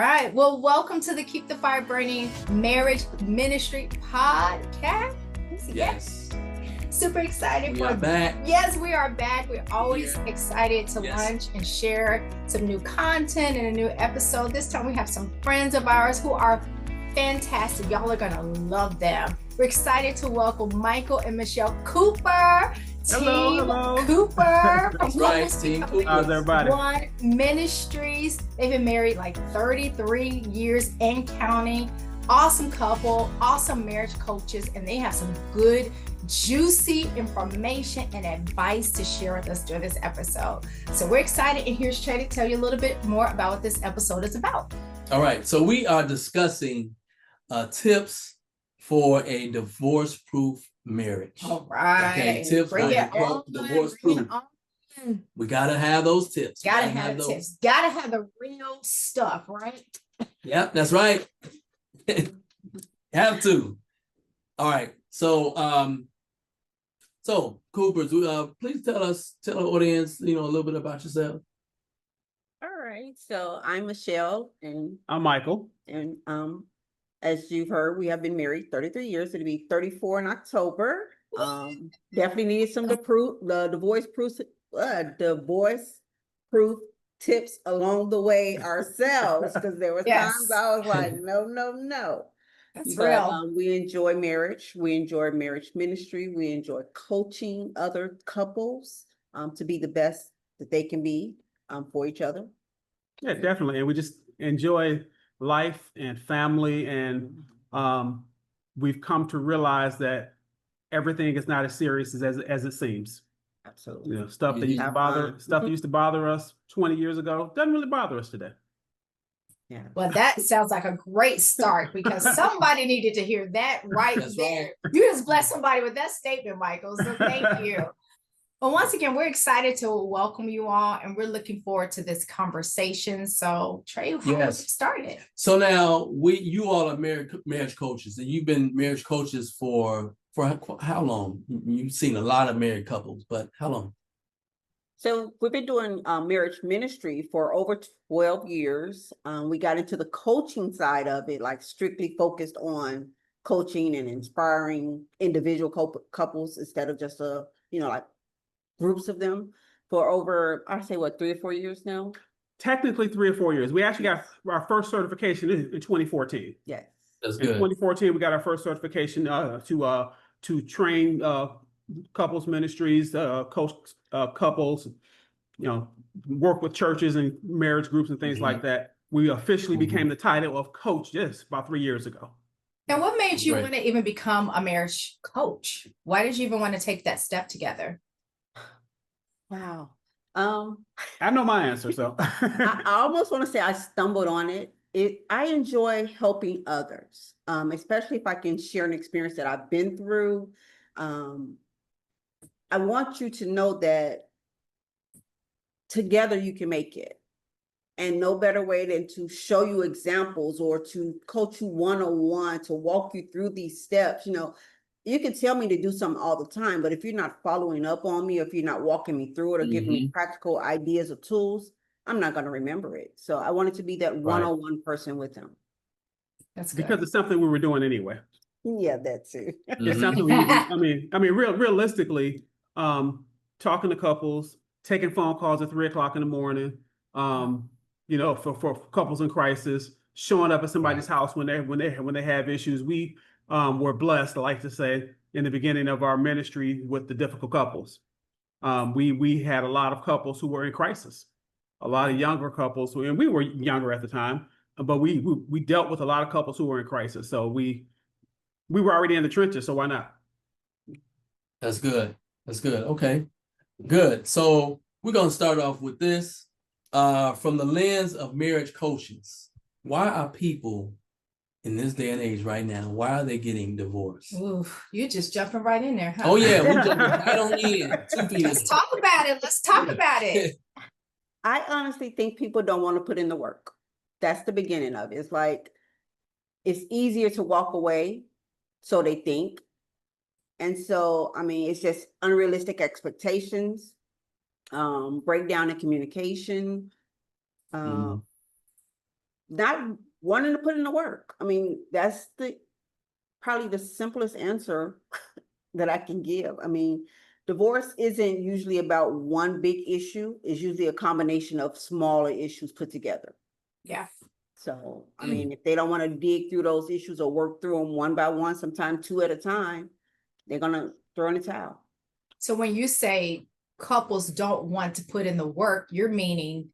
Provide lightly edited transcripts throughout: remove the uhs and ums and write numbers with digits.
right. Well, welcome to the Keep the Fire Burning Marriage Ministry podcast. Yes. Super excited. We are back. Yes, we are back. We're always excited to launch and share some new content and a new episode. This time we have some friends of ours who are fantastic. Y'all are going to love them. We're excited to welcome Michael and Michelle Cooper. Hello. Cooper from Team Cooper. How's everybody? One Ministries. They've been married like 33 years and counting. Awesome couple, awesome marriage coaches, and they have some good, juicy information and advice to share with us during this episode. So we're excited, and here's Trey to tell you a little bit more about what this episode is about. All right, so we are discussing tips for a divorce-proof marriage. All right. Okay, tips for divorce-proof. We gotta have those tips. Gotta have tips. Gotta have the real stuff, right? Yep, that's right. Have to. All right. So Coopers, please tell our audience, a little bit about yourself. All right. So I'm Michelle, and I'm Michael. And as you've heard, we have been married 33 years. It'll be 34 in October. Definitely needed some divorce proof tips along the way ourselves, because there were times I was like, no. That's real. We enjoy marriage. We enjoy marriage ministry. We enjoy coaching other couples to be the best that they can be for each other. Yeah, definitely. And we just enjoy life and family. And we've come to realize that everything is not as serious as it seems. Absolutely. Stuff that used to bother us 20 years ago doesn't really bother us today. Yeah. Well, that sounds like a great start, because somebody needed to hear that right there. Right. You just blessed somebody with that statement, Michael. So thank you. Well, once again, we're excited to welcome you all, and we're looking forward to this conversation. So, Trey, how did we started? So now you all are marriage coaches, and you've been marriage coaches for how long? You've seen a lot of married couples, but how long? So we've been doing marriage ministry for over 12 years. We got into the coaching side of it, like strictly focused on coaching and inspiring individual couples instead of just like groups of them for over, I say 3 or 4 years now. Technically 3 or 4 years. We actually got our first certification in 2014. Yes. That's good. In 2014, we got our first certification to train couples ministries, coach couples, work with churches and marriage groups and things like that. We officially became the title of coach just about 3 years ago. And what made you want to even become a marriage coach? Why did you even want to take that step together? Wow. I know my answer, so. I almost want to say I stumbled on it. I enjoy helping others, especially if I can share an experience that I've been through. I want you to know that together you can make it. And no better way than to show you examples or to coach you one-on-one, to walk you through these steps. You can tell me to do something all the time, but if you're not following up on me, or if you're not walking me through it or giving me practical ideas or tools, I'm not going to remember it. So I wanted to be that one-on-one person with them. That's good. Because it's something we were doing anyway. Yeah, that's it. It's something realistically, talking to couples, taking phone calls at 3 o'clock in the morning, for couples in crisis, showing up at somebody's house when they have issues. We were blessed, I like to say, in the beginning of our ministry with the difficult couples. We had a lot of couples who were in crisis, a lot of younger couples, and we were younger at the time, but we dealt with a lot of couples who were in crisis. So we were already in the trenches, so why not? That's good. Okay, good. So we're going to start off with this. From the lens of marriage coaches, why are people in this day and age right now, why are they getting divorced? Ooh, you're just jumping right in there, huh? Oh, yeah, we're jumping right on in. Let's talk about it. I honestly think people don't want to put in the work. That's the beginning of it. It's like, it's easier to walk away, so they think. And so, it's just unrealistic expectations, breakdown in communication, not wanting to put in the work. I mean, that's probably the simplest answer that I can give. I mean, divorce isn't usually about one big issue. It's usually a combination of smaller issues put together. Yeah. So, I mean, if they don't want to dig through those issues or work through them one by one, sometimes two at a time, they're going to throw in the towel. So when you say couples don't want to put in the work, you're meaning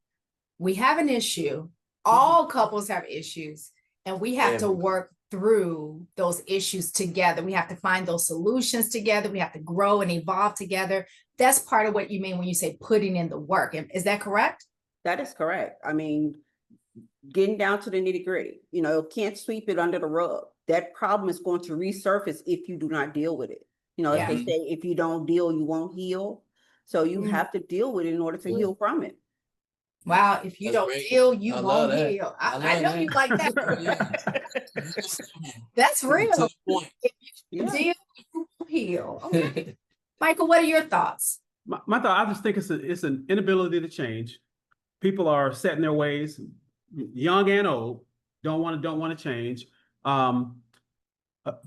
we have an issue. All couples have issues, and we have to work through those issues together. We have to find those solutions together. We have to grow and evolve together. That's part of what you mean when you say putting in the work. Is that correct? That is correct. I mean, getting down to the nitty gritty, can't sweep it under the rug. That problem is going to resurface if you do not deal with it. If they say, if you don't deal, you won't heal. So you have to deal with it in order to heal from it. Wow. If you don't deal, you won't heal. I know you like that. That's real. If you deal, you will heal. Okay. Michael, what are your thoughts? My thought, I just think it's an inability to change. People are set in their ways, young and old, don't want to change.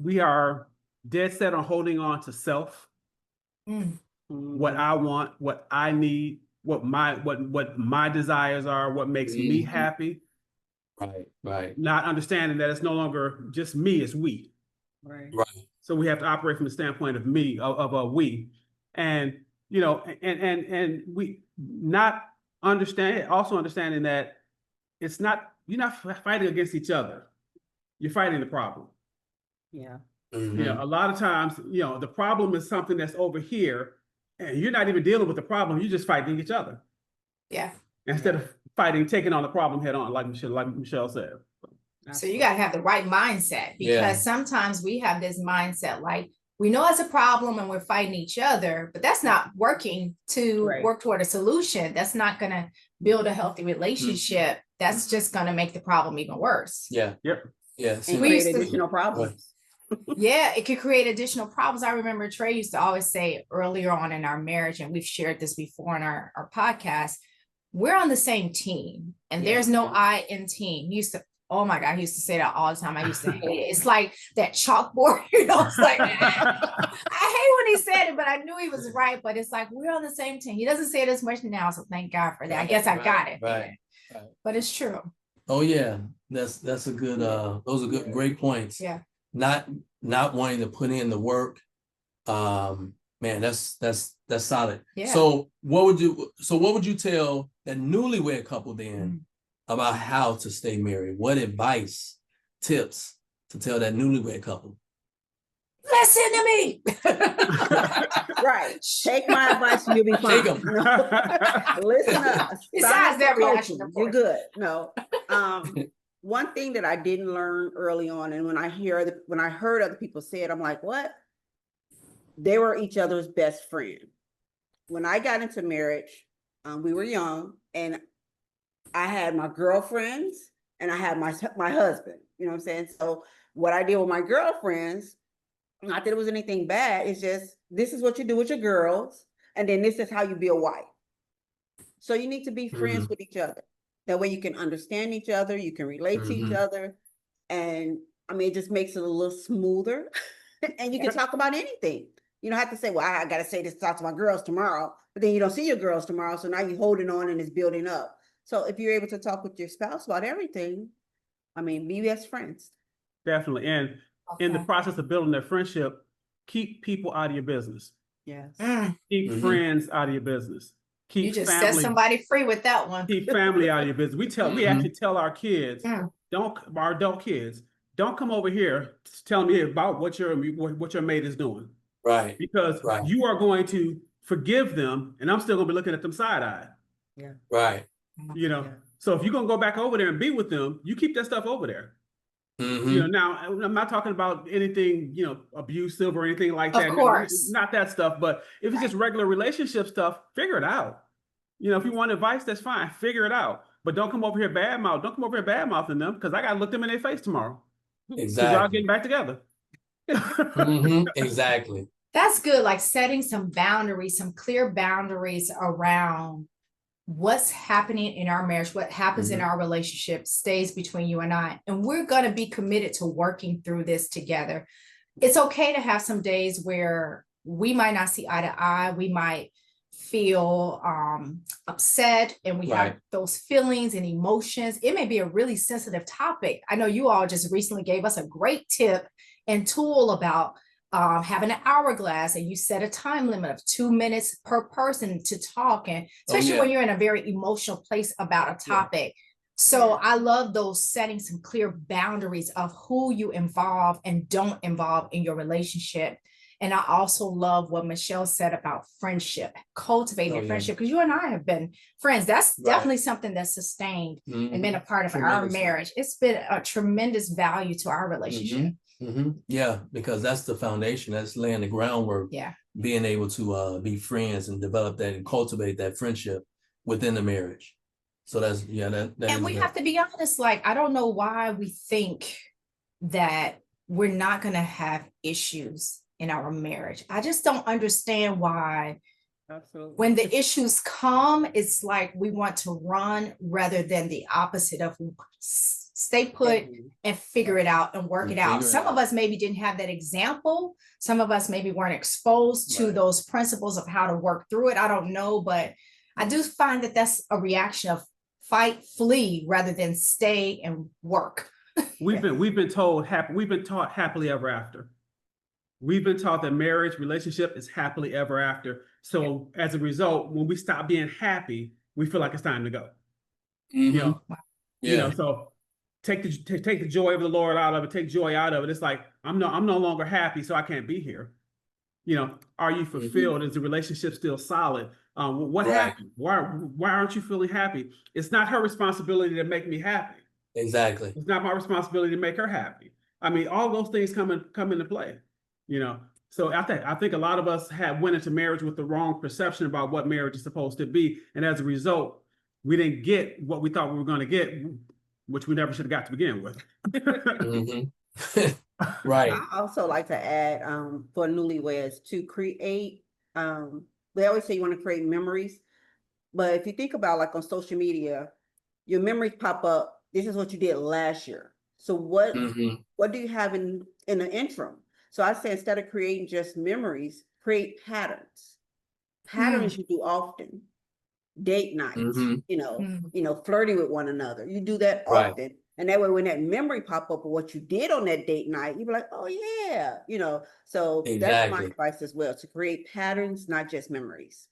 We are dead set on holding on to self, what I want, what I need, what my desires are, what makes me happy. Right. Not understanding that it's no longer just me, it's we. Right. So we have to operate from the standpoint of me, of a we. And, and we not understanding that you're not fighting against each other. You're fighting the problem. Yeah. A lot of times, the problem is something that's over here, and you're not even dealing with the problem. You're just fighting each other. Yeah. Instead of taking on the problem head on, like Michelle said. So you got to have the right mindset, because sometimes we have this mindset like we know it's a problem and we're fighting each other, but that's not working to work toward a solution. That's not going to build a healthy relationship. That's just going to make the problem even worse. Yeah. Yep. Yeah. And create additional problems. Yeah, it could create additional problems. I remember Trey used to always say earlier on in our marriage, and we've shared this before in our podcast, we're on the same team, and there's no I in team. He used to, oh my God, he used to say that all the time. I used to hate it. It's like that chalkboard, it's like, I hate when he said it, but I knew he was right. But it's like, we're on the same team. He doesn't say it as much now, so thank God for that. I guess I got it. Right. But it's true. Oh yeah, that's a good. Those are great points. Yeah. Not wanting to put in the work. Man, that's solid. Yeah. So what would you tell that newlywed couple then about how to stay married? What advice, tips to tell that newlywed couple? Listen to me. Right. Take my advice and you'll be fine. Take 'em. Listen up. Besides that reaction, you're good. No. One thing that I didn't learn early on, and when I heard other people say it, I'm like, what? They were each other's best friend. When I got into marriage, we were young, and I had my girlfriends and I had my husband. You know what I'm saying? So what I did with my girlfriends, not that it was anything bad, it's just, this is what you do with your girls, and then this is how you be a wife. So you need to be friends with each other. That way you can understand each other, you can relate to each other. And I mean, it just makes it a little smoother. And you can talk about anything. You don't have to say, well, I got to say this, talk to my girls tomorrow, but then you don't see your girls tomorrow. So now you're holding on and it's building up. So if you're able to talk with your spouse about everything, I mean, be best friends. Definitely. And in the process of building their friendship, keep people out of your business. Yes. Keep friends out of your business. Keep You just set somebody free with that one. Keep family out of your business. We actually tell our kids, our adult kids, don't come over here telling me about what your mate is doing. Right. Because you are going to forgive them, and I'm still going to be looking at them side-eyed. Yeah. Right. So if you're going to go back over there and be with them, you keep that stuff over there. Now I'm not talking about anything, abusive or anything like that. Of course. Not that stuff, but if it's just regular relationship stuff, figure it out. If you want advice, that's fine. Figure it out. But don't come over here badmouth. Don't come over here badmouthing them, because I got to look them in their face tomorrow. Exactly. Y'all getting back together. Exactly. That's good. Like setting some boundaries, some clear boundaries around what's happening in our marriage, what happens in our relationship stays between you and I. And we're going to be committed to working through this together. It's okay to have some days where we might not see eye to eye. We might feel upset, and we have those feelings and emotions. It may be a really sensitive topic. I know you all just recently gave us a great tip and tool about having an hourglass, and you set a time limit of 2 minutes per person to talk, and especially when you're in a very emotional place about a topic. So I love those, setting some clear boundaries of who you involve and don't involve in your relationship. And I also love what Michelle said about friendship, cultivating friendship, because you and I have been friends. That's definitely something that's sustained and been a part of our marriage. It's been a tremendous value to our relationship. Yeah, because that's the foundation. That's laying the groundwork. Being able to be friends and develop that and cultivate that friendship within the marriage. So that's and we have to be honest. Like, I don't know why we think that we're not going to have issues in our marriage. I just don't understand why. Absolutely. When the issues come, it's like we want to run rather than the opposite of stay put and figure it out and work it out. Some of us maybe didn't have that example. Some of us maybe weren't exposed to those principles of how to work through it. I don't know, but I do find that that's a reaction of fight, flee, rather than stay and work. We've been taught happily ever after. We've been taught that marriage relationship is happily ever after. So as a result, when we stop being happy, we feel like it's time to go. You know, so take the joy of the Lord out of it, take joy out of it. It's like, I'm no longer happy, so I can't be here. You know, are you fulfilled? Is the relationship still solid? What happened? Why aren't you feeling happy? It's not her responsibility to make me happy. Exactly. It's not my responsibility to make her happy. I mean, all those things come into play, you know. So I think a lot of us went into marriage with the wrong perception about what marriage is supposed to be. And as a result, we didn't get what we thought we were going to get, which we never should have got to begin with. Right. I also like to add for newlyweds to create, they always say you want to create memories. But if you think about, like, on social media, your memories pop up. This is what you did last year. So what do you have in the interim? So I say, instead of creating just memories, create patterns. Patterns you do often. Date nights, you know, flirting with one another. You do that often. And that way, when that memory pop up of what you did on that date night, you be like, oh yeah, you know. So that's my advice as well, to create patterns, not just memories.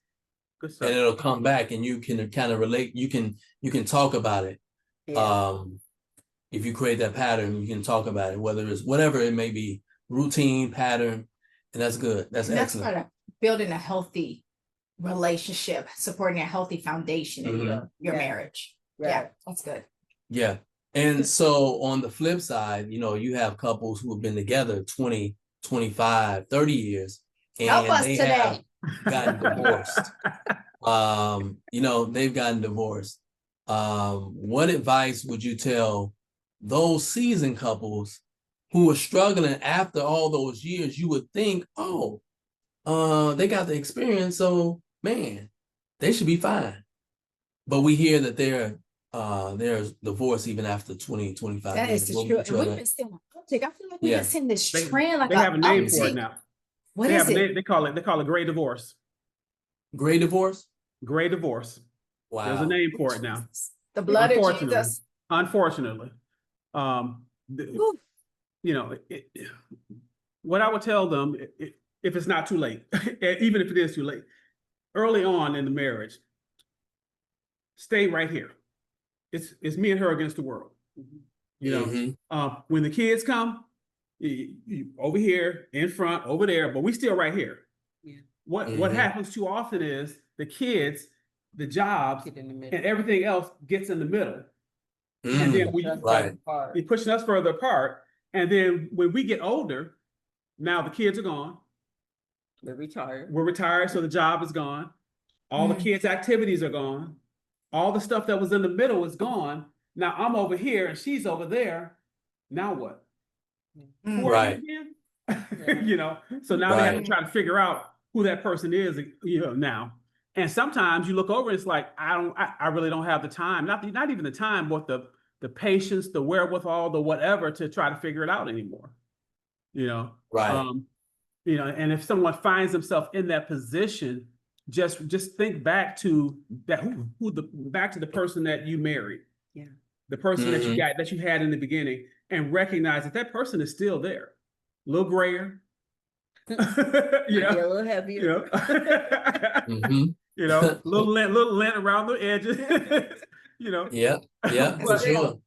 Good stuff. And it'll come back, and you can kind of relate. You can talk about it. If you create that pattern, you can talk about it, whether it's whatever it may be, routine, pattern, and that's good. That's excellent. Part of building a healthy relationship, supporting a healthy foundation in your marriage. Yeah, that's good. Yeah. And so on the flip side, you know, you have couples who have been together 20, 25, 30 years, and they have gotten divorced. You know, they've gotten divorced. What advice would you tell those seasoned couples who are struggling after all those years? You would think, they got the experience, so man, they should be fine. But we hear that there's divorce even after 20, 25 that years. Is true. And we've been seeing I feel like we've been seeing this trend. Like, they have a name for it now. What is it? They call it gray divorce. Gray divorce? Gray divorce. Wow. There's a name for it now. The blood of Jesus. Unfortunately. You know, what I would tell them, if it's not too late, even if it is too late, early on in the marriage, stay right here. It's me and her against the world. You know, when the kids come, you over here, in front, over there, but we still right here. Yeah. What happens too often is the kids, the jobs, and everything else gets in the middle. And then you're pushing us further apart. And then when we get older, now the kids are gone. We're retired, so the job is gone. All the kids' activities are gone. All the stuff that was in the middle is gone. Now I'm over here and she's over there. Now what? Who are you again? You know, so now they have to try to figure out who that person is, you know, now. And sometimes you look over and it's like, I really don't have the time, not even the time, but the patience, the wherewithal, the whatever to try to figure it out anymore. Right. And if someone finds themselves in that position, just think back to that, back to the person that you married. Yeah. The person that you had in the beginning, and recognize that person is still there. A little grayer. A little heavier. Little lint around the edges. Yeah. For sure.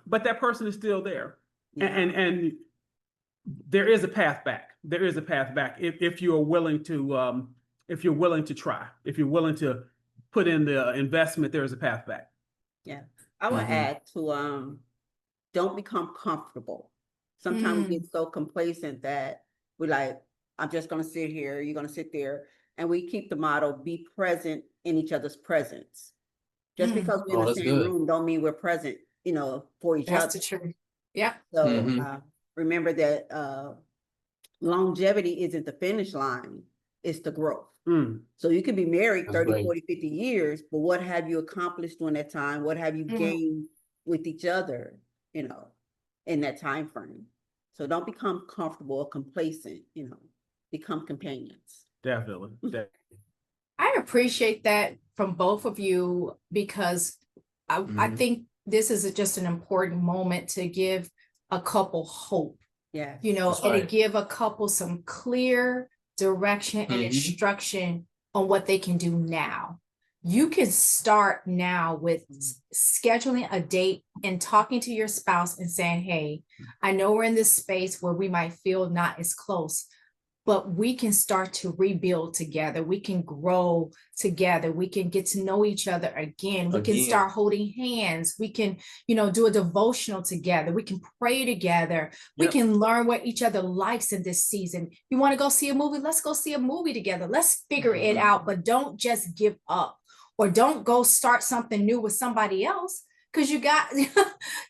But that person is still there. Yeah. And there is a path back. There is a path back if you're willing to try, if you're willing to put in the investment, there is a path back. Yeah. I would add to don't become comfortable. Sometimes we get so complacent that we're like, I'm just gonna sit here, you're gonna sit there. And we keep the motto, be present in each other's presence. Just because we're in the same room don't mean we're present, for each other. That's the truth. Yeah. So remember that longevity isn't the finish line, it's the growth. So you can be married 30, 40, 50 years, but what have you accomplished during that time? What have you gained with each other, in that time frame? So don't become comfortable or complacent, become companions. Definitely. I appreciate that from both of you, because I think this is just an important moment to give a couple hope. Yeah. And to give a couple some clear direction and instruction on what they can do now. You can start now with scheduling a date and talking to your spouse and saying, hey, I know we're in this space where we might feel not as close, but we can start to rebuild together. We can grow together. We can get to know each other again. We can start holding hands. We can, do a devotional together. We can pray together. We can learn what each other likes in this season. You want to go see a movie? Let's go see a movie together. Let's figure it out, but don't just give up, or don't go start something new with somebody else. Because you got,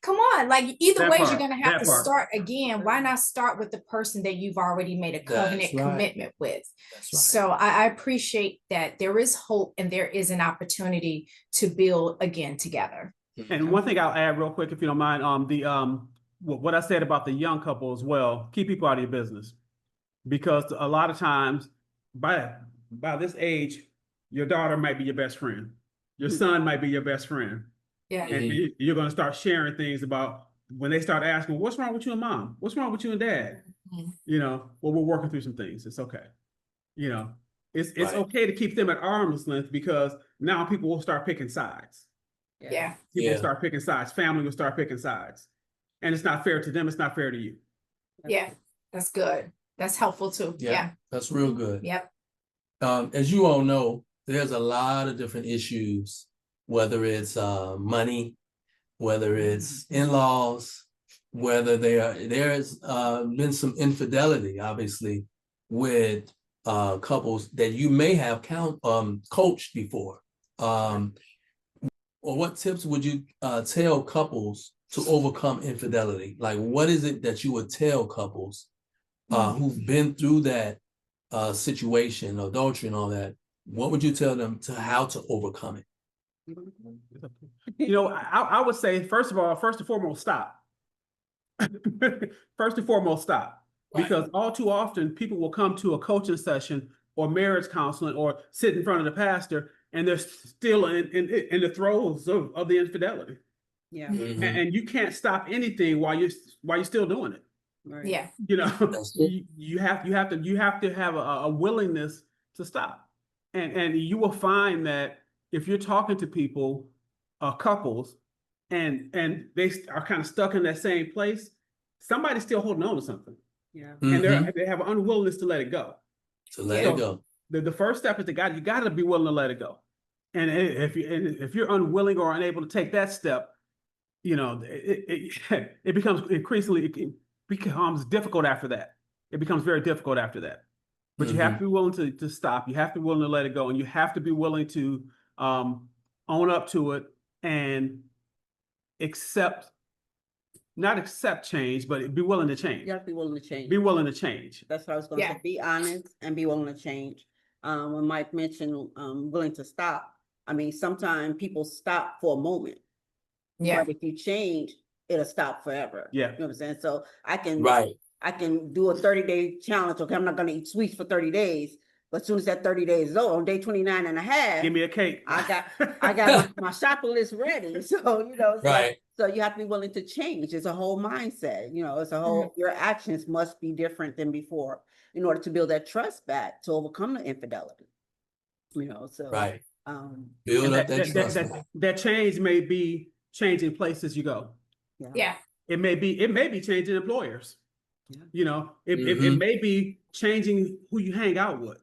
come on, like either way, you're going to have to start again. Why not start with the person that you've already made a covenant commitment with? So I appreciate that there is hope and there is an opportunity to build again together. And one thing I'll add real quick, if you don't mind, what I said about the young couple as well, keep people out of your business. Because a lot of times by this age, your daughter might be your best friend. Your son might be your best friend. Yeah. And you're going to start sharing things about when they start asking, what's wrong with you and mom? What's wrong with you and dad? Well, we're working through some things. It's okay. It's okay to keep them at arm's length, because now people will start picking sides. Yeah. People will start picking sides. Family will start picking sides. And it's not fair to them. It's not fair to you. Yeah. That's good. That's helpful too. Yeah. That's real good. Yep. As you all know, there's a lot of different issues, whether it's money, whether it's in-laws, whether there's been some infidelity, obviously, with couples that you may have coached before. Or what tips would you tell couples to overcome infidelity? Like, what is it that you would tell couples who've been through that situation, adultery and all that? What would you tell them to how to overcome it? I would say, first and foremost, stop. First and foremost, stop. Because all too often people will come to a coaching session or marriage counseling or sit in front of the pastor, and they're still in the throes of the infidelity. Yeah. And you can't stop anything while you're still doing it. Right. Yeah. You have to have a willingness to stop. And you will find that if you're talking to people, couples, and they are kind of stuck in that same place, somebody's still holding on to something. Yeah. And they have an unwillingness to let it go. To let it go. The first step is you got to be willing to let it go. And if you're unwilling or unable to take that step, it becomes difficult after that. It becomes very difficult after that. But you have to be willing to stop. You have to be willing to let it go, and you have to be willing to own up to it and not accept change, but be willing to change. You have to be willing to change. Be willing to change. That's what I was going to say. Be honest and be willing to change. when Mike mentioned, willing to stop, I mean, sometimes people stop for a moment, Yeah. but if you change, it'll stop forever. Yeah. You know what I'm saying? So I can do a 30-day challenge. Okay, I'm not gonna eat sweets for 30 days. But as soon as that 30 days is over, on day 29 and a half, Give me a cake. I got my shopping list ready. So, you know, so you have to be willing to change. It's a whole mindset, you know, it's a whole, your actions must be different than before in order to build that trust back to overcome the infidelity. You know, so build up that trust. That change may be changing places you go. Yeah. It may be changing employers. Yeah. You know, it may be changing who you hang out with.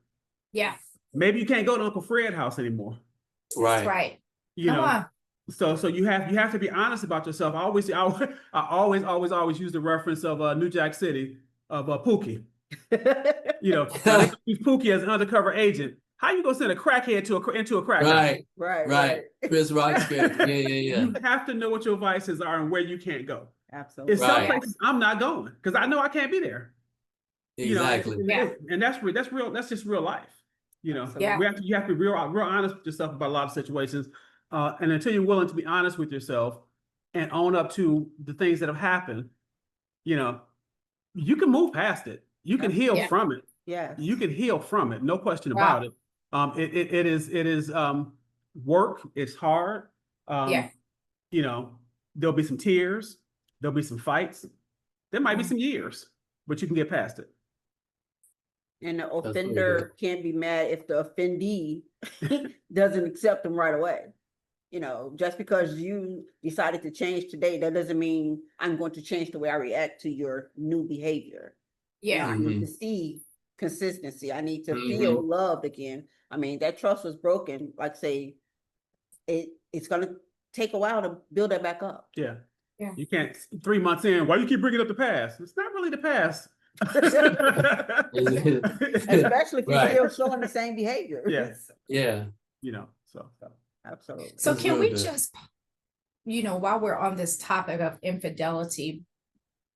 Yeah. Maybe you can't go to Uncle Fred's house anymore. That's right. You know, so you have to be honest about yourself. I always use the reference of New Jack City of Pookie. You know, they use Pookie as an undercover agent. How you gonna send a crackhead into a crack house? Right. Chris Rock's character. Yeah. You have to know what your vices are and where you can't go. Absolutely. In some places, I'm not going because I know I can't be there. Exactly. You know, and that's real. That's just real life. You know, Yeah. You have to be real honest with yourself about a lot of situations. And until you're willing to be honest with yourself and own up to the things that have happened, you know, you can move past it. You can heal from it. Yeah. You can heal from it. No question about it. It is work. It's hard. You know, there'll be some tears. There'll be some fights. There might be some years, but you can get past it. And the offender can't be mad if the offendee doesn't accept them right away. You know, just because you decided to change today, that doesn't mean I'm going to change the way I react to your new behavior. Yeah. I need to see consistency. I need to feel loved again. I mean, that trust was broken. Like say, it's going to take a while to build that back up. Yeah. Yeah. You can't 3 months in. Why you keep bringing up the past? It's not really the past. Especially if you're still showing the same behavior. Yes. Yeah. You know, so absolutely. So can we just, you know, while we're on this topic of infidelity,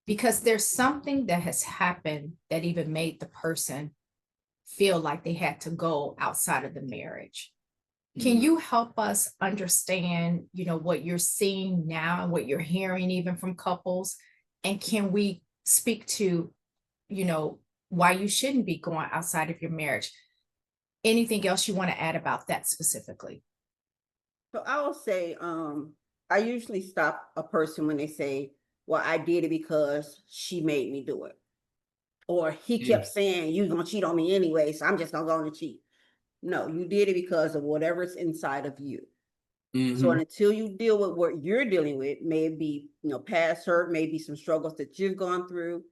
because there's something that has happened that even made the person feel like they had to go outside of the marriage. Can you help us understand, you know, what you're seeing now, what you're hearing even from couples? And can we speak to, you know, why you shouldn't be going outside of your marriage? Anything else you want to add about that specifically? So I will say, I usually stop a person when they say, well, I did it because she made me do it. Or he kept saying, you're going to cheat on me anyway, so I'm just going to go on and cheat. No, you did it because of whatever's inside of you. So until you deal with what you're dealing with, maybe, you know, past hurt, maybe some struggles that you've gone through,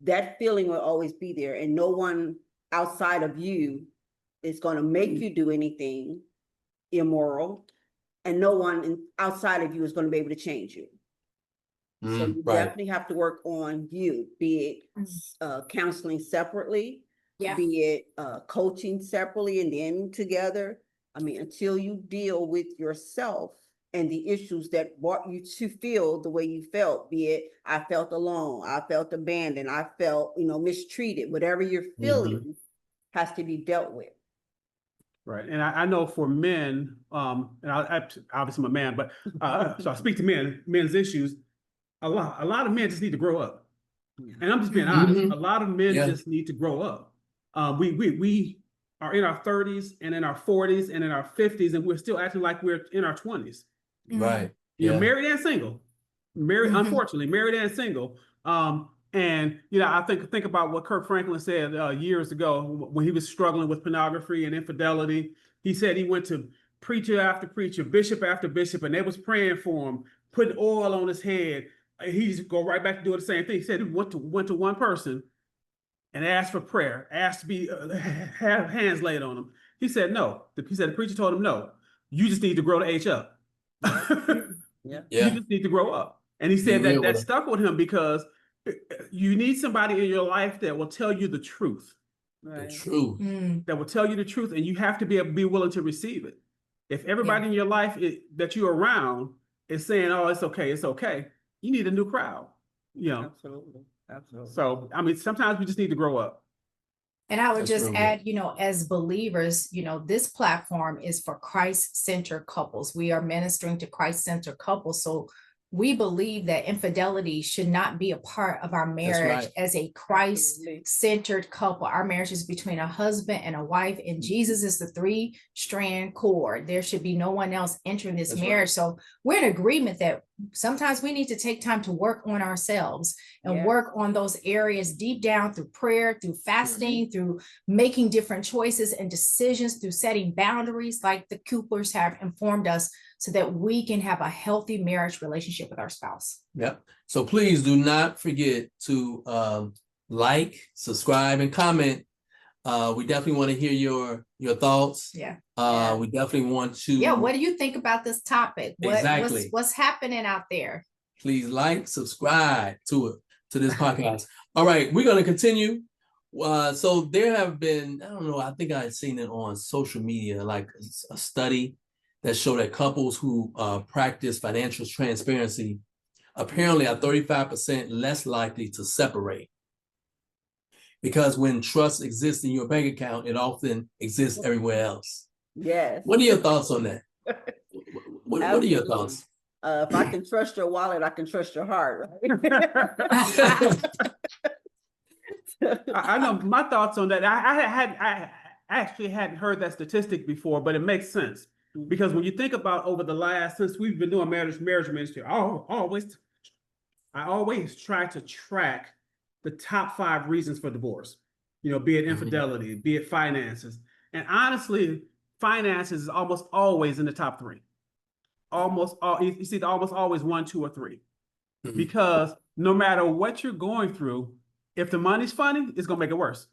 that feeling will always be there. And no one outside of you is going to make you do anything immoral. And no one outside of you is going to be able to change you. So you definitely have to work on you, be it counseling separately, be it coaching separately and then together. I mean, until you deal with yourself and the issues that brought you to feel the way you felt, be it I felt alone, I felt abandoned, I felt, you know, mistreated, whatever you're feeling has to be dealt with. Right. And I know for men, and I obviously I'm a man, but so I speak to men's issues. A lot of men just need to grow up. And I'm just being honest. A lot of men just need to grow up. We are in our 30s and in our 40s and in our 50s, and we're still acting like we're in our 20s. Right. You know, married and single. Unfortunately, married and single. And you know, I think about what Kirk Franklin said years ago when he was struggling with pornography and infidelity. He said he went to preacher after preacher, bishop after bishop, and they was praying for him, putting oil on his head. He just go right back to doing the same thing. He said he went to one person and asked for prayer, asked to be have hands laid on him. He said no. He said the preacher told him no. You just need to grow the H up. You just need to grow up. And he said that stuck with him because you need somebody in your life that will tell you the truth. Right. The truth. That will tell you the truth, and you have to be willing to receive it. If everybody in your life that you're around is saying, "Oh, it's okay," you need a new crowd. You know. Absolutely. So I mean, sometimes we just need to grow up. And I would That's just real add, as believers, this platform is for Christ-centered couples. We are ministering to Christ-centered couples. So we believe that infidelity should not be a part of our marriage right. as a Christ-centered couple. Our marriage is between a husband and a wife, and Jesus is the three-strand cord. There should be no one else entering this That's marriage. right. So we're in agreement that sometimes we need to take time to work on ourselves and Yeah. work on those areas deep down through prayer, through fasting, through making different choices and decisions, through setting boundaries like the Coopers have informed us, so that we can have a healthy marriage relationship with our spouse. Yep. So please do not forget to like, subscribe, and comment. We definitely want to hear your thoughts. Yeah. We definitely want to. Yeah. What do you think about this topic? Exactly. What's happening out there? Please like, subscribe to this podcast. All right, we're going to continue. So there have been, I don't know, I think I've seen it on social media, like a study that showed that couples who practice financial transparency apparently are 35% less likely to separate. Because when trust exists in your bank account, it often exists everywhere else. Yes. What are your thoughts on that? What are your Absolutely. thoughts? If I can trust your wallet, I can trust your heart, right? I know my thoughts on that. I actually hadn't heard that statistic before, but it makes sense because when you think about over the last, since we've been doing marriage ministry, I always try to track the top 5 reasons for divorce. Be it infidelity, be it finances, and honestly, finances is almost always in the top 3. Almost always 1, 2, or 3, because no matter what you're going through, if the money's funny, it's gonna make it worse.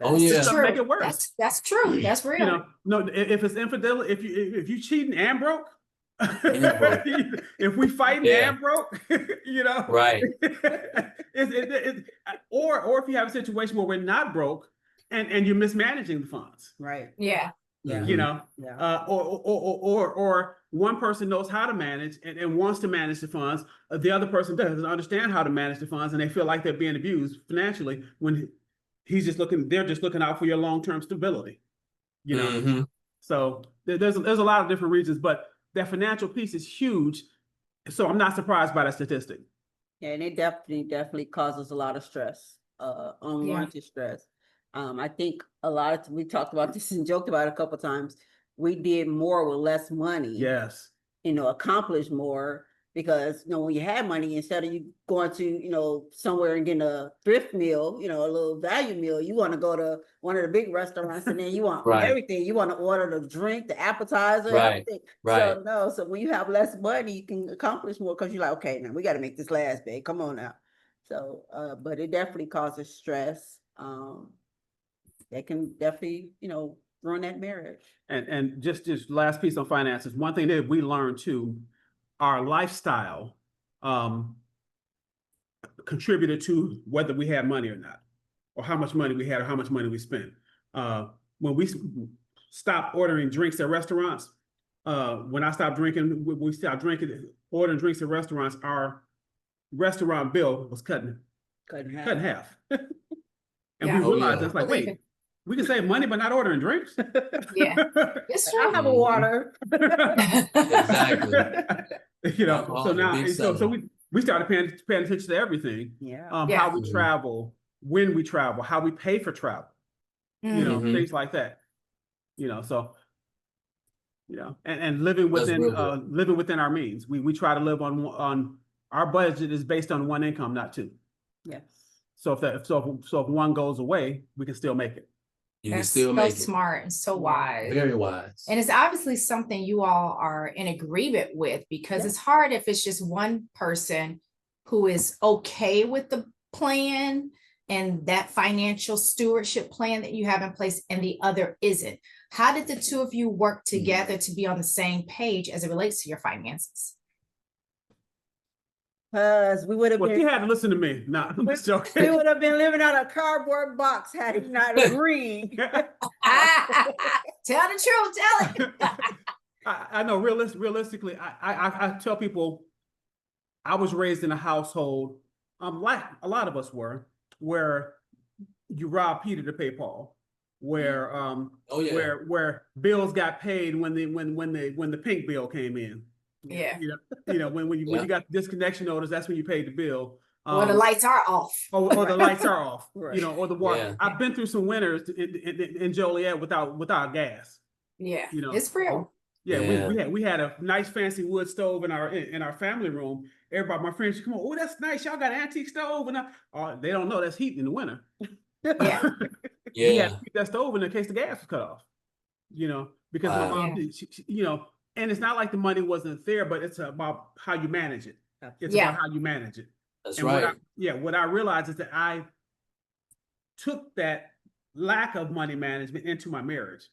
Oh yeah, That's true. Make it worse. That's true. That's real. No, if it's infidelity, if you cheating and broke, if we fighting and broke, right. Or if you have a situation where we're not broke and you're mismanaging the funds, Right. Yeah. Yeah. Yeah. Or one person knows how to manage and wants to manage the funds. The other person doesn't understand how to manage the funds, and they feel like they're being abused financially when they're just looking out for your long-term stability. So there's a lot of different reasons, but that financial piece is huge. So I'm not surprised by that statistic. Yeah, and it definitely causes a lot of stress, unwarranted stress. I think we talked about this and joked about it a couple of times. We did more with less money. Yes. Accomplish more because, when you have money, instead of you going to, somewhere and getting a thrift meal, a little value meal, you want to go to one of the big restaurants and then you want everything. You want to order the drink, the appetizer, everything. Right. So when you have less money, you can accomplish more because you're like, okay, now we got to make this last, babe. Come on now. So, but it definitely causes stress. That can definitely, ruin that marriage. And just last piece on finances. One thing that we learned too, our lifestyle contributed to whether we had money or not, or how much money we had or how much money we spent. When we stopped ordering drinks at restaurants, when I stopped drinking, we stopped ordering drinks at restaurants, our restaurant bill was cut in half. And we realized that's like, wait, we can save money by not ordering drinks. Yeah, it's true. I'll have a water. Exactly. So now, so we started paying attention to everything. Yeah. How we travel, when we travel, how we pay for travel. Things like that. And living within our means. We try to live on our budget is based on one income, not 2. Yes. So if one goes away, we can still make it. You can still make it. So smart and so wise. Very wise. And it's obviously something you all are in agreement with, because it's hard if it's just one person who is okay with the plan and that financial stewardship plan that you have in place and the other isn't. How did the two of you work together to be on the same page as it relates to your finances? Because we would have Well, you had to listen to me. No, I'm just joking. We would have been living out a cardboard box had he not agreed. Tell the truth, tell it. I know realistically, I tell people I was raised in a household, like a lot of us were, where you rob Peter to pay Paul, where Oh yeah. where bills got paid when the pink bill came in. Yeah. When Yeah. you got the disconnection notice, that's when you paid the bill. Or the lights are off. Or the lights are off. Right. Or the water. Yeah. I've been through some winters in Joliet without gas. Yeah. You know, It's real. Yeah, Yeah. we had a nice fancy wood stove in our family room. Everybody, my friends, come on, oh, that's nice. Y'all got an antique stove, and they don't know that's heat in the winter. Yeah. We had Yeah. to keep that stove in case the gas was cut off. Because my Wow. mom, and it's not like the money wasn't there, but it's about how you manage it. It's Yeah. about how you manage it. That's And right. what I realized is that I took that lack of money management into my marriage.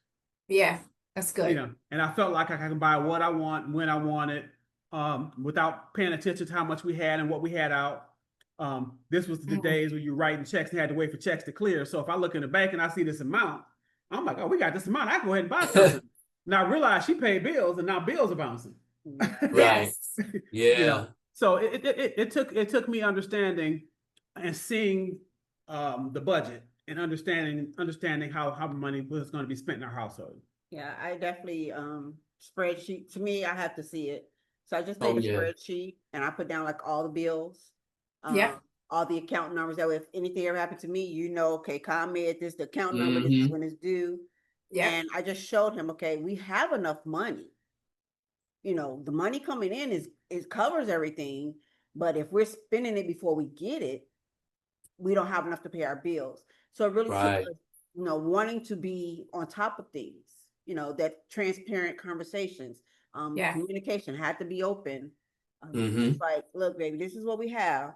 Yeah. That's good. And I felt like I can buy what I want when I want it, without paying attention to how much we had and what we had out. This was the days when you writing checks and had to wait for checks to clear. So if I look in the bank and I see this amount, I'm like, oh, we got this amount. I can go ahead and buy something. Now I realize she paid bills, and now bills are bouncing. Right. Yes. Yeah. So it took me understanding and seeing the budget and understanding how money was going to be spent in our household. Yeah, I definitely, spreadsheet, to me, I have to see it. So I just made Oh, a yeah. spreadsheet and I put down like all the bills. Yeah. All the account numbers, that way if anything ever happened to me, okay, ComEd, this the account number, this is when it's due. Yeah. And I just showed him, okay, we have enough money. The money coming in it covers everything, but if we're spending it before we get it, we don't have enough to pay our bills. So it really Right. took us, wanting to be on top of things, that transparent conversations, Yeah. communication had to be open. Mhm. It's like, look, baby, this is what we have.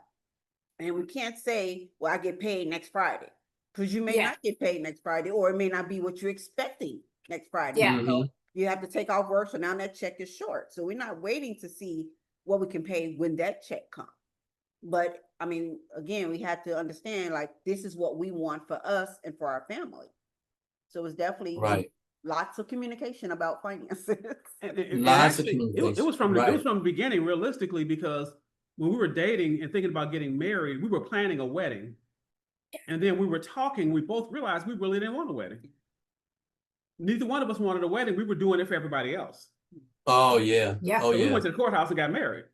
And we can't say, well, I get paid next Friday. Because you may Yeah. not get paid next Friday, or it may not be what you're expecting next Friday. Yeah. You have to take off work, so now that check is short. So we're not waiting to see what we can pay when that check comes. But I mean, again, we have to understand, like, this is what we want for us and for our family. So it's definitely Right. lots of communication about finances. Lots of Actually, communication. it was from Right. the beginning, realistically, because when we were dating and thinking about getting married, we were planning a wedding. And then we were talking, we both realized we really didn't want a wedding. Neither one of us wanted a wedding. We were doing it for everybody else. Oh yeah. Yeah. Oh So we yeah. went to the courthouse and got married.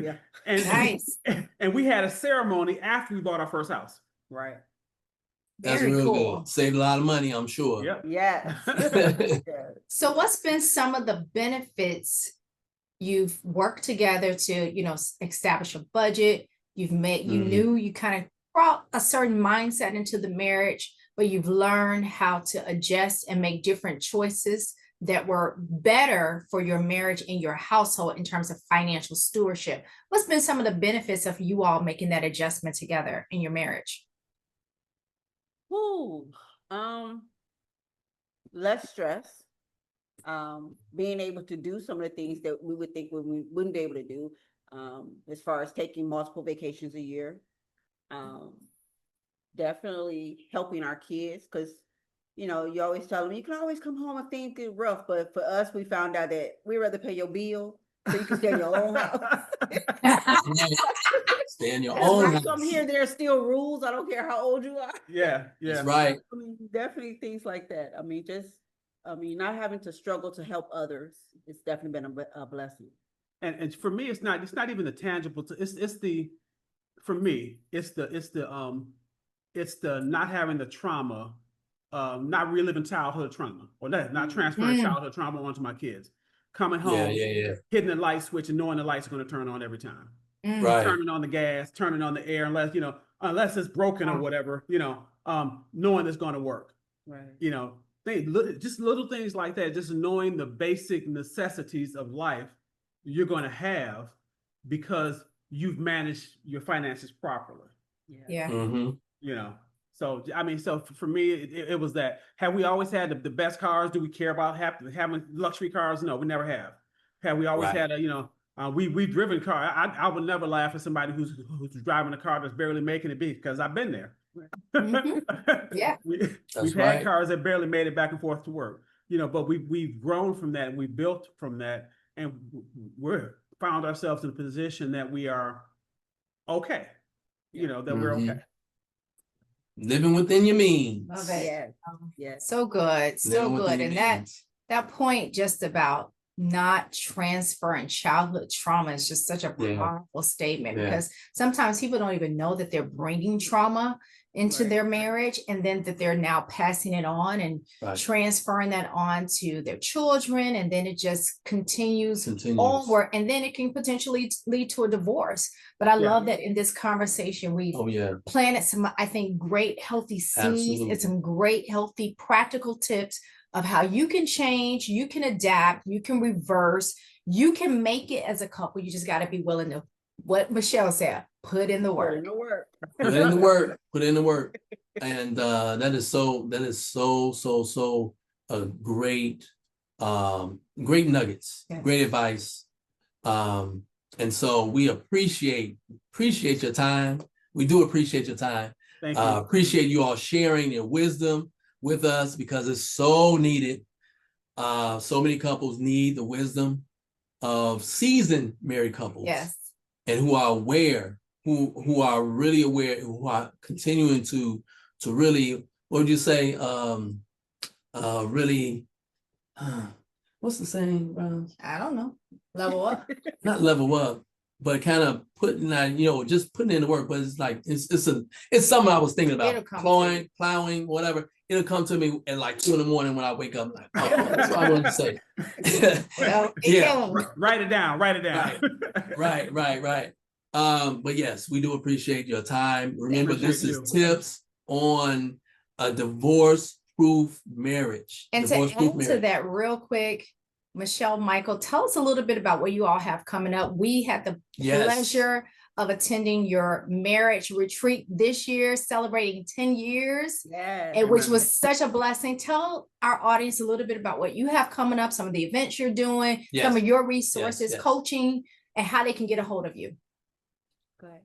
Yeah. And, Nice. and we had a ceremony after we bought our first house. Right. That's Very real cool. good. Saved a lot of money, I'm sure. Yep. Yes. Right. Yes. So what's been some of the benefits you've worked together to, establish a budget? You knew you kind of brought a certain mindset into the marriage, but you've learned how to adjust and make different choices that were better for your marriage and your household in terms of financial stewardship. What's been some of the benefits of you all making that adjustment together in your marriage? Ooh, less stress. Being able to do some of the things that we would think we wouldn't be able to do, as far as taking multiple vacations a year. Definitely helping our kids, because you always tell them you can always come home if things get rough, but for us, we found out that we'd rather pay your bill so you can stay in your own house. Stay in your When own I house. come here, there are still rules. I don't care how old you are. Yeah. That's right. I mean, definitely things like that. I mean, not having to struggle to help others. It's definitely been a blessing. And for me, it's not even the tangible. It's the not having the trauma, not reliving childhood trauma, or not transferring childhood trauma onto my kids. Coming home, Yeah. hitting the light switch and knowing the light's going to turn on every time. Right. Turning on the gas, turning on the air, unless it's broken or whatever, knowing it's going to work. Right. Just little things like that, just knowing the basic necessities of life you're going to have because you've managed your finances properly. Yeah. Mm-hmm. So I mean, so for me, it was that. Have we always had the best cars? Do we care about having luxury cars? No, we never have. Have we always Right. had we've driven car? I would never laugh at somebody who's driving a car that's barely making it big, because I've been there. Yeah. We've right. had cars that barely made it back and forth to work. But we've grown from that, and we built from that, and we're found ourselves in a position that we are okay. That we're okay. Living within your means. Love it. Yes, yes. So good, so Living within good. your And means. that point just about not transferring childhood trauma is just such a Yeah. powerful statement, Yeah. because sometimes people don't even know that they're bringing trauma into Right. their marriage, and then that they're now passing it on and Right. transferring that on to their children, and then it just continues Continues. onward, and then it can potentially lead to a divorce. But I Yeah. love that in this conversation we Oh yeah. planted some, I think, great healthy seeds Absolutely. and some great healthy practical tips of how you can change, you can adapt, you can reverse, you can make it as a couple. You just got to be willing to, what Michelle said, put in the Put work. in the work. Put in the work. Put in the work. And that is so a great great nuggets, Yes. great advice. And so we appreciate your time. We do appreciate your time. Thank you. Appreciate you all sharing your wisdom with us, because it's so needed. So many couples need the wisdom of seasoned married couples. Yes. And who are aware, who are really aware, who are continuing to really, what would you say, really, what's the saying, Brown? I don't know. Level up. Not level up, but kind of putting that, just putting in the work. But it's like it's something I was thinking It'll about, come plowing, whatever. It'll come to me at like 2 a.m. when I wake up. Like, oh, that's what I wanted to say. Well, Yeah. Write it down. Write it down. Right. But yes, we do appreciate your time. Remember, this Appreciate is you. tips on a divorce-proof marriage. And to Divorce-proof add to that real quick, Michelle, Michael, tell us a little bit about what you all have coming up. We had the Yes. pleasure of attending your marriage retreat this year, celebrating 10 years. Yes. And which was such a blessing. Tell our audience a little bit about what you have coming up, some of the events you're doing, Yes. some of your resources, Yes. coaching, and how they can get a hold of you. Go ahead.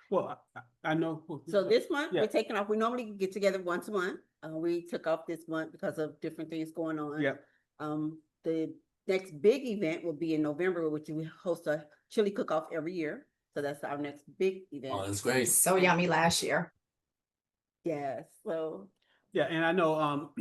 Well, I know. So this month Yeah. we're taking off. We normally get together once a month. We took off this month because of different things going on. Yeah. The next big event will be in November, which we host a chili cook-off every year. So that's our next big event. Oh, that's great. So yummy last year. Yes. So Yeah, and I know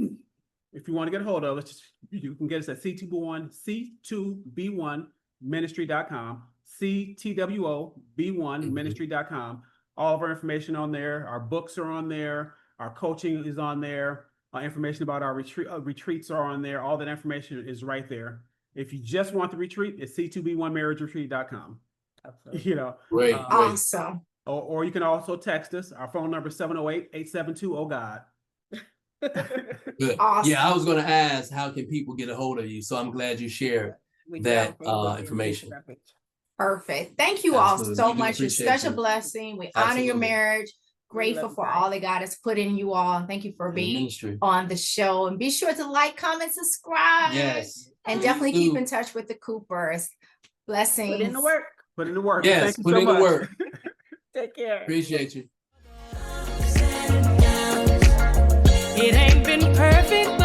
if you want to get a hold of us, you can get us at C2B1ministry.com, CTWOB1ministry.com. All of our information on there. Our books are on there. Our coaching is on there. Information about our retreats are on there. All that information is right there. If you just want the retreat, it's C2B1marriageretreat.com. absolutely. You know, Great. Awesome. or you can also text us. Our phone number is 708-872-OH-GOD. Good. Awesome. Yeah, I was going to ask, how can people get a hold of you? So I'm glad you shared We that do have Facebook and information. Facebook. Perfect. Thank you Absolutely. all so We do much. You're appreciate such a you. blessing. We honor your Absolutely. marriage. Grateful love for you all guys. that God has put in you all. Thank you for In the being ministry. on the show. And be sure to like, comment, subscribe. Yes. And Please definitely do. keep in touch with the Coopers. Blessings. Put in the work. Put in the work. Yes, Thank you put so in the much. work. Take care. Appreciate you. It ain't been perfect,